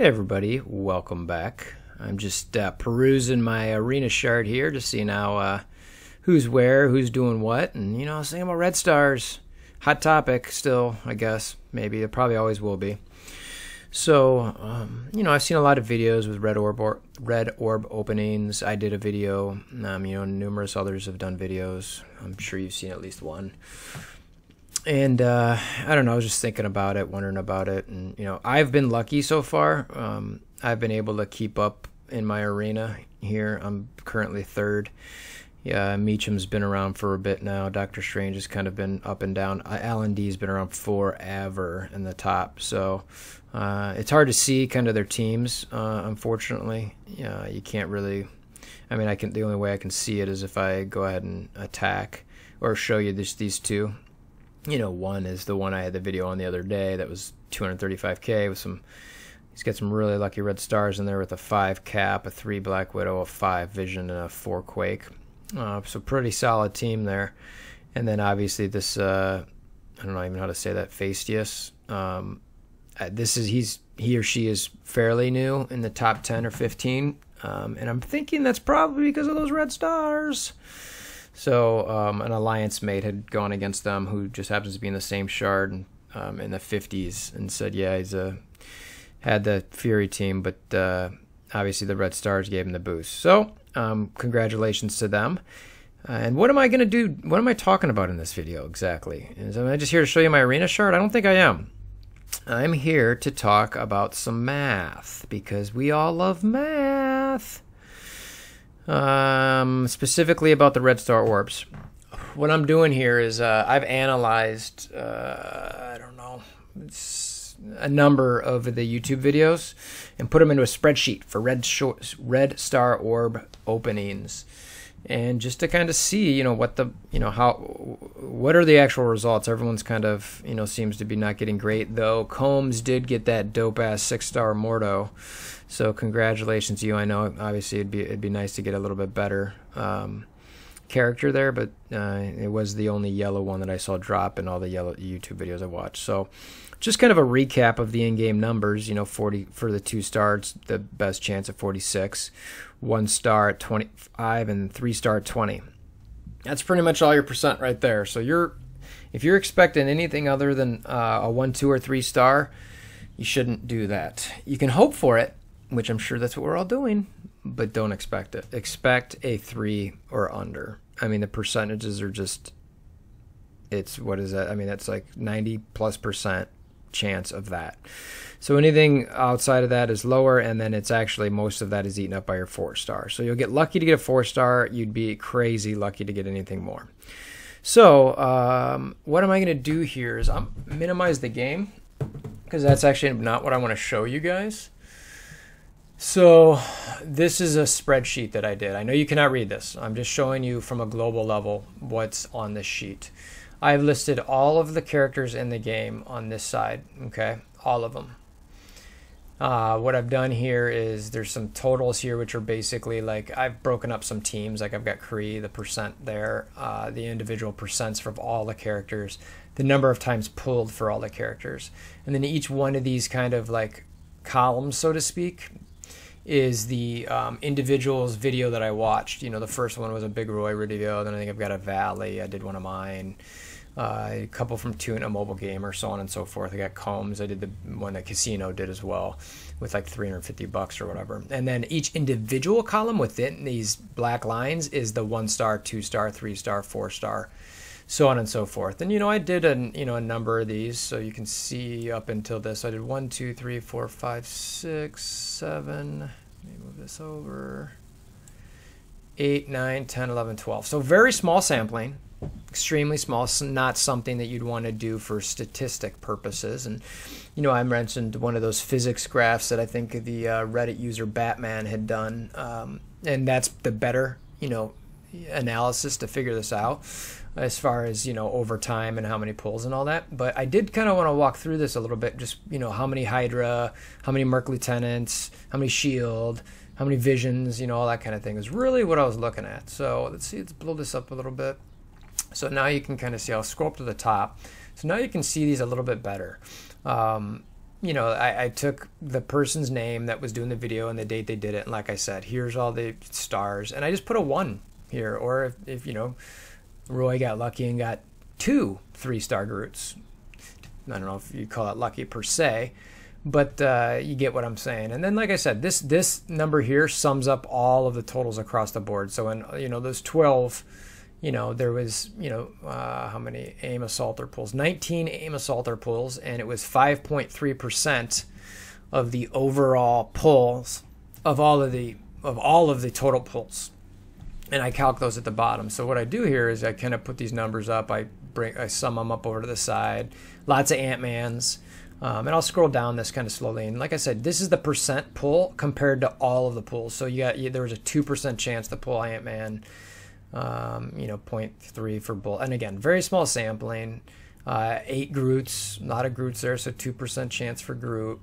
Hey everybody, welcome back. I'm just perusing my arena chart here to see now who's where, who's doing what, and saying about red stars. Hot topic still, I guess. Maybe it probably always will be. So, I've seen a lot of videos with red orb openings. I did a video. Numerous others have done videos. I'm sure you've seen at least one. And I don't know, I was just thinking about it, wondering about it, and I've been lucky so far. I've been able to keep up in my arena here. I'm currently third. Yeah, Meacham's been around for a bit now. Dr. Strange has kind of been up and down. Alan D's been around forever in the top, so it's hard to see kind of their teams. Unfortunately, you can't really. I mean, the only way I can see it is if I go ahead and attack or show you these two. One is the one I had the video on the other day that was 235k with some. He's got some really lucky red stars in there with a 5 cap, a 3 Black Widow, a 5 Vision, and a 4 Quake. So pretty solid team there. And then obviously this, I don't know even how to say that, Fastius. He or she is fairly new in the top 10 or 15. And I'm thinking that's probably because of those red stars. So an alliance mate had gone against them who just happens to be in the same shard in the 50s and said, yeah, he's had the Fury team, but obviously the red stars gave him the boost. So congratulations to them. And what am I going to do? What am I talking about in this video exactly? Am I just here to show you my arena chart? I don't think I am. I'm here to talk about some math because we all love math. Specifically about the red star orbs. What I'm doing here is I've analyzed I don't know, a number of the YouTube videos and put them into a spreadsheet for red star orb openings, and just to kind of see what are the actual results. Everyone's kind of seems to be not getting great, though. Combs did get that dope ass 6-star Mordo. So congratulations to you. I know obviously it'd be nice to get a little bit better character there, but it was the only yellow one that I saw drop in all the yellow YouTube videos I watched. So just kind of a recap of the in-game numbers. 40 for the 2 stars, the best chance at 46, 1 star at 25, and 3 star at 20. That's pretty much all your percent right there. So if you're expecting anything other than a 1, 2, or 3 star, you shouldn't do that. You can hope for it, which I'm sure that's what we're all doing, but don't expect it. Expect a 3 or under. I mean, the percentages are just, what is that? I mean, that's like 90+% chance of that. So anything outside of that is lower, and then it's actually most of that is eaten up by your 4 star. So you'll get lucky to get a 4 star. You'd be crazy lucky to get anything more. So what am I going to do here is I'm minimize the game, because that's actually not what I want to show you guys. So this is a spreadsheet that I did. I know you cannot read this. I'm just showing you from a global level what's on this sheet. I've listed all of the characters in the game on this side, okay? All of them. What I've done here is there's some totals here, which are basically like I've broken up some teams. Like I've got Kree, the percent there, the individual percents for all the characters, the number of times pulled for all the characters. And then each one of these kind of like columns, so to speak, is the individual's video that I watched. The first one was a Big Roy video. Then I think I've got a Valley. I did one of mine. A couple from Tune, a Mobile Gamer, so on and so forth. I got Combs. I did the one that Casino did as well, with like $350 or whatever. And then each individual column within these black lines is the 1 star, 2 star, 3 star, 4 star, so on and so forth. And I did a number of these, so you can see up until this. I did 1, 2, 3, 4, 5, 6, 7. Let me move this over. 8, 9, 10, 11, 12. So very small sampling. Extremely small, not something that you'd want to do for statistic purposes. And I mentioned one of those physics graphs that I think the Reddit user Batman had done, and that's the better analysis to figure this out as far as over time and how many pulls and all that. But I did kind of want to walk through this a little bit, just how many Hydra, how many Merc Lieutenants, how many Shield, how many Visions, all that kind of thing is really what I was looking at. So let's blow this up a little bit. So now you can kind of see, I'll scroll up to the top. So now you can see these a little bit better. you know, I took the person's name that was doing the video and the date they did it, and like I said, here's all the stars, and I just put a 1 here. Or if you know, Roy got lucky and got 2 3-star Groots. I don't know if you call it lucky per se, but you get what I'm saying. And then, like I said, this number here sums up all of the totals across the board. So in, you know, those 12, you know, there was, you know, how many aim assaulter pulls? 19 aim assaulter pulls, and it was 5.3% of the overall pulls of all of the total pulls. And I calc those at the bottom. So what I do here is I kind of put these numbers up. I sum them up over to the side. Lots of Ant-Mans. And I'll scroll down this kind of slowly. And like I said, this is the percent pull compared to all of the pulls. So there was a 2% chance to pull Ant-Man. You know, 0.3 for Bull. And again, very small sampling. 8 Groots, a lot of Groots there, so 2% chance for Groot.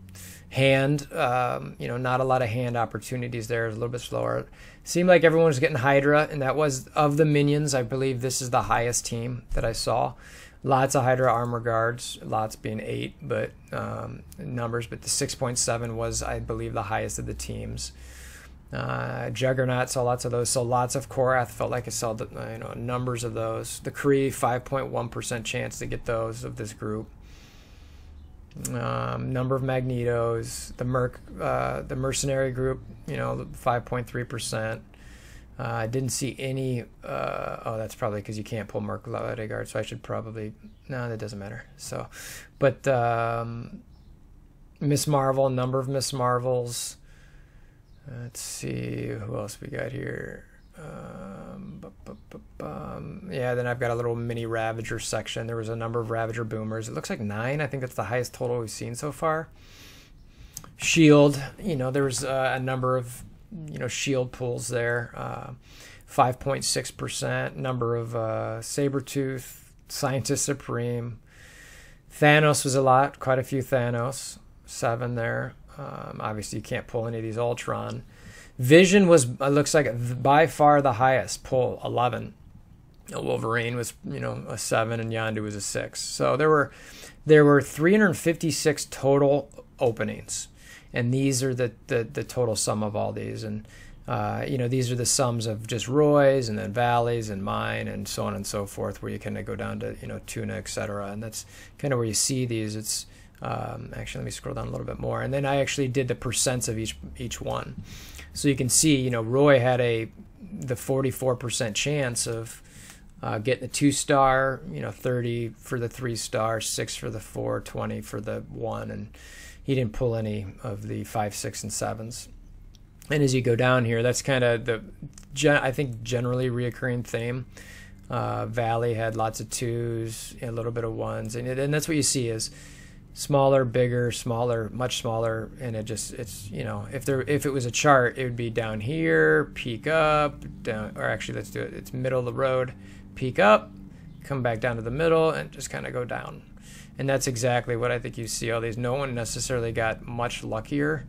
Hand, you know, not a lot of hand opportunities there. It was a little bit slower. Seemed like everyone was getting Hydra, and that was, of the minions, I believe this is the highest team that I saw. Lots of Hydra armor guards, lots being 8, but numbers, but the 6.7 was, I believe, the highest of the teams. Juggernaut, saw lots of those. So lots of Korath, felt like I saw the, you know, numbers of those. The Kree, 5.1% chance to get those of this group. Number of Magnetos. The Mercenary group, you know, 5.3%. I didn't see any. Oh, that's probably because you can't pull Merc Bodyguard, so I should probably. No, that doesn't matter. So, but Miss Marvel, number of Miss Marvels. Let's see who else we got here. Yeah, then I've got a little mini Ravager section. There was a number of Ravager boomers. It looks like 9. I think that's the highest total we've seen so far. Shield, you know, there was a number of, you know, shield pulls there. 5.6%. Number of Sabretooth, Scientist Supreme. Thanos was a lot, quite a few Thanos. 7 there. Obviously, you can't pull any of these Ultron. Vision was, it looks like, by far the highest pull, 11. Wolverine was, you know, a 7, and Yondu was a 6. So there were 356 total openings, and these are the total sum of all these. And you know, these are the sums of just Roy's, and then Valley's, and mine, and so on and so forth, where you kind of go down to, you know, Tuna, etc. And that's kind of where you see these. It's actually, let me scroll down a little bit more, and then I actually did the percents of each one. So you can see, you know, Roy had the 44% chance of getting the 2-star, you know, 30 for the 3-star, 6 for the 4, 20 for the 1, and he didn't pull any of the 5, 6, and 7s. And as you go down here, that's kind of I think generally reoccurring theme. Valley had lots of 2s, a little bit of 1s, and that's what you see is smaller, bigger, smaller, much smaller, and it's, you know, if it was a chart, it would be down here, peak up, down, or actually let's do it. It's middle of the road, peak up, come back down to the middle, and just kind of go down. And that's exactly what I think you see all these. No one necessarily got much luckier.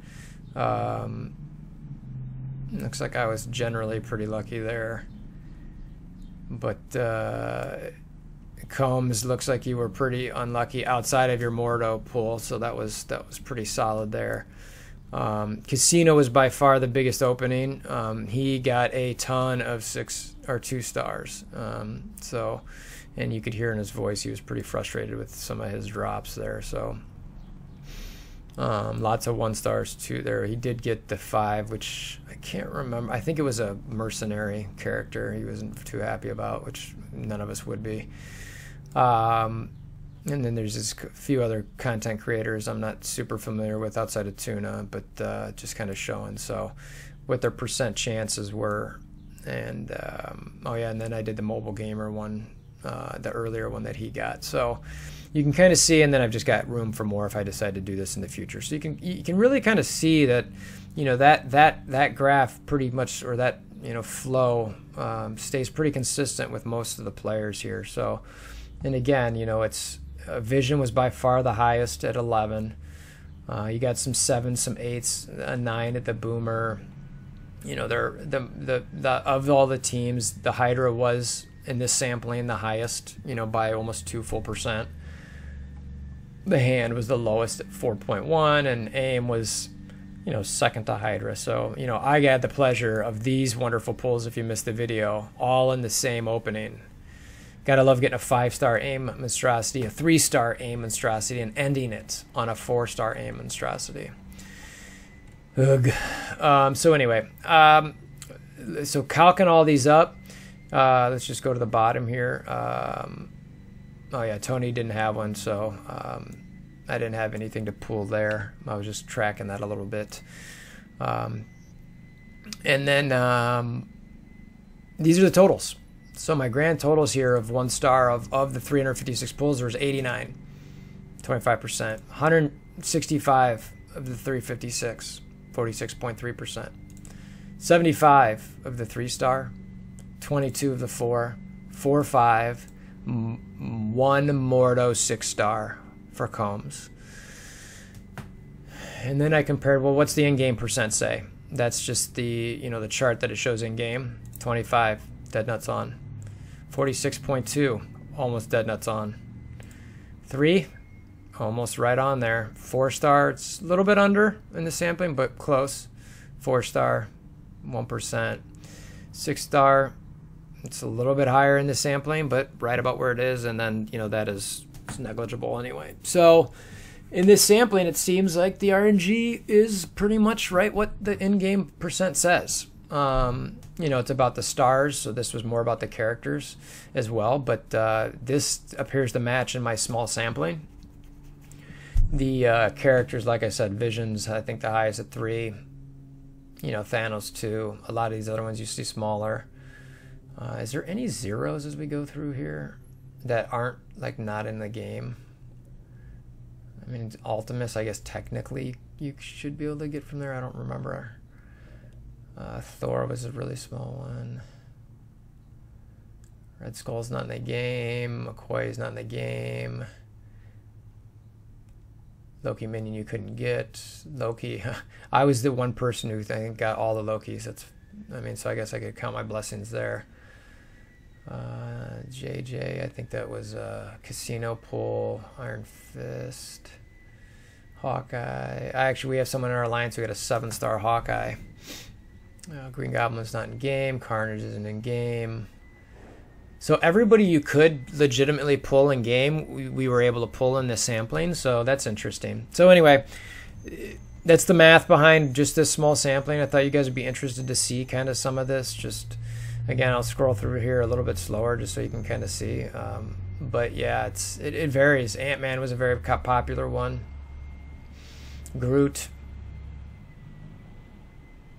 Looks like I was generally pretty lucky there, but Combs, looks like you were pretty unlucky outside of your Mordo pull, so that was pretty solid there. Casino was by far the biggest opening. He got a ton of 6 or 2 stars. So, and you could hear in his voice he was pretty frustrated with some of his drops there. So, lots of 1 stars too there. He did get the 5, which I can't remember. I think it was a mercenary character he wasn't too happy about, which none of us would be. And then there's just a few other content creators I'm not super familiar with outside of Tuna, but just kind of showing so what their percent chances were. And oh yeah, and then I did the mobile gamer one, the earlier one that he got. So you can kind of see, and then I've just got room for more if I decide to do this in the future. So you can really kind of see that, you know, that graph pretty much, or that, you know, flow stays pretty consistent with most of the players here. So, and again, you know, it's Vision was by far the highest at 11. You got some 7s, some 8s, a 9 at the Boomer. You know, of all the teams, the Hydra was in this sampling the highest, you know, by almost 2 full %. the hand was the lowest at 4.1, and aim was, you know, second to Hydra. So, you know, I had the pleasure of these wonderful pulls, if you missed the video, all in the same opening. Gotta love getting a 5-star aim monstrosity, a 3-star aim monstrosity, and ending it on a 4-star aim monstrosity. Ugh. So anyway, so calcing all these up, let's just go to the bottom here. Oh yeah, Tony didn't have one, so I didn't have anything to pull there. I was just tracking that a little bit. And then these are the totals. So my grand totals here of 1 star of the 356 pulls, there was 89, 25%. 165 of the 356, 46.3%. 75 of the 3-star, 22 of the 4, 4-5, 1 Mordo 6-star for Combs. And then I compared, well, what's the in-game percent say? That's just the, you know, the chart that it shows in-game. 25, dead nuts on. 46.2, almost dead nuts on. 3, almost right on there. 4-star, it's a little bit under in the sampling, but close. 4-star, 1%. 6-star, it's a little bit higher in the sampling, but right about where it is, and then, you know, that is negligible anyway. So in this sampling, it seems like the RNG is pretty much right what the in-game percent says. You know, it's about the stars, so this was more about the characters as well, but this appears to match in my small sampling. The characters, like I said, Visions, I think the highest at 3. You know, Thanos 2. A lot of these other ones you see smaller. Is there any zeros as we go through here that aren't, like, not in the game? I mean, Ultimus, I guess technically you should be able to get from there. I don't remember. Thor was a really small one. Red Skull's not in the game. McCoy's not in the game. Loki minion you couldn't get. Loki, I was the one person who I think got all the Lokis. That's, I mean, so I guess I could count my blessings there. JJ, I think that was Casino Pull, Iron Fist, Hawkeye. Actually, we have someone in our alliance who got a 7-star Hawkeye. Green Goblin's not in game. Carnage isn't in game. So everybody you could legitimately pull in game, we were able to pull in this sampling. So that's interesting. So anyway, that's the math behind just this small sampling. I thought you guys would be interested to see kind of some of this. Just, again, I'll scroll through here a little bit slower just so you can kind of see. But yeah, it varies. Ant-Man was a very popular one. Groot.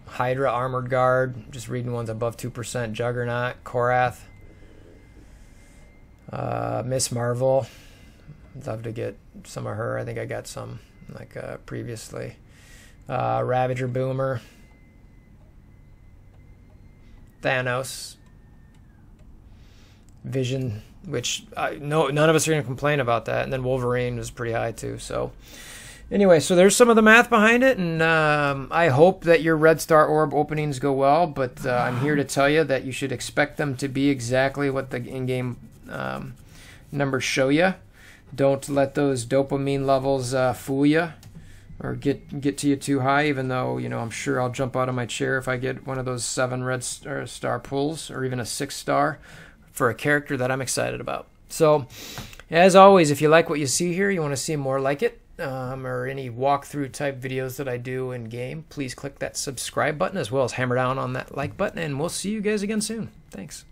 Hydra, Armored Guard, just reading ones above 2%. Juggernaut, Korath, Miss Marvel. I'd love to get some of her. I think I got some like previously. Ravager, Boomer, Thanos, Vision, which none of us are going to complain about that. And then Wolverine was pretty high too. So anyway, so there's some of the math behind it, and I hope that your Red Star Orb openings go well, but I'm here to tell you that you should expect them to be exactly what the in-game numbers show you. Don't let those dopamine levels fool you or get to you too high, even though, you know, I'm sure I'll jump out of my chair if I get one of those 7 Red Star pulls or even a 6-star for a character that I'm excited about. So, as always, if you like what you see here, you want to see more like it, or any walkthrough type videos that I do in game, please click that subscribe button as well as hammer down on that like button, and we'll see you guys again soon. Thanks.